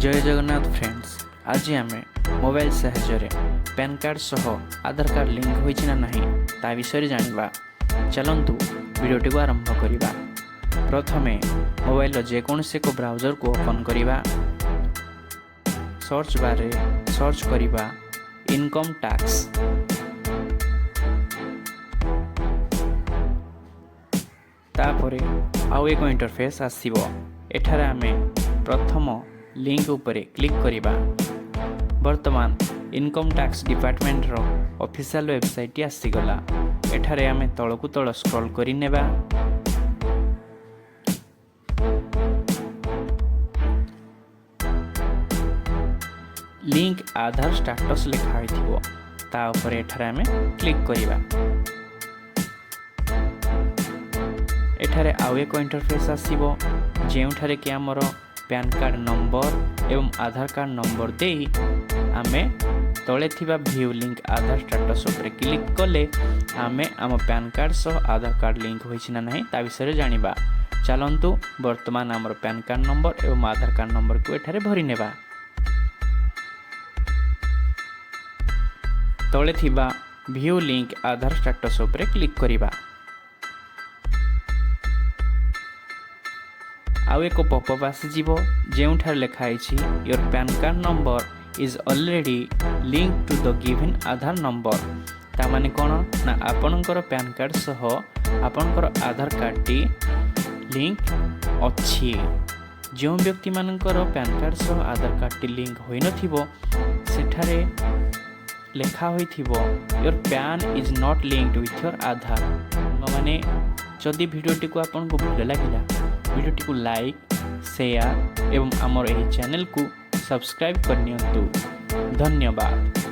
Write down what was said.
जय जगन्नाथ फ्रेंड्स। आज आम मोबाइल साहाय्य पैन कार्ड सह आधार कार्ड लिंक होइछि ना नहीं ता विषय जानिबा। चलंतु वीडियोटी को आरंभ करिबा। प्रथमे मोबाइल जेकोसी को ब्राउजर को ओपन करिबा। सर्च बार रे सर्च करिबा इनकम टैक्स। तापरे आउ एक इंटरफेस आसीबो। एठारे आमे प्रथम लिंक उपरे क्लिक करिबा। वर्तमान इनकम टैक्स डिपार्टमेंट रो ऑफिशियल वेबसाइट आसीगला। एठारे आमे तळकु तळ स्क्रॉल करि नेबा। लिंक आधार स्टेटस लिखा होइथिबो ता उपरे एठारे आमे क्लिक करिबा। एठारे आउ एक इंटरफेस आसीबो जेउठारे कि हमर पैन कार्ड नंबर एवं आधार कार्ड नंबर दे आमे तले थिबा व्यू लिंक आधार स्टेटस उपरे क्लिक कले आमे आम पैन कार्ड सह आधार कार्ड लिंक होइछि ना नहीं ता विषय जानिबा। चलंतु वर्तमान हमर पैन कार्ड नंबर एवं आधार कार्ड नंबर को एठारे भरि नेबा। तले थिबा व्यू लिंक आधार स्टेटस उपरे क्लिक करिबा। आउ एक पॉपअप आसीजिवो जेउठार लिखा है your PAN card number is already link to the given Aadhaar number. ता माने कोन ना आपनकर पैन कार्ड सह आपनकर आधार कार्ड टी लिंक अछि। जो व्यक्ति मानकर पैन कार्ड सह आधार कार्ड टी लिंक होई नथिबो सेठारे लिखा होइथिबो your PAN is not linked with your Aadhaar. माने जदि वीडियोटी को आपन को भल लागिला वीडियोटी को लाइक शेयर एवं आमर एही चैनल को सब्सक्राइब करनियंतु। धन्यवाद।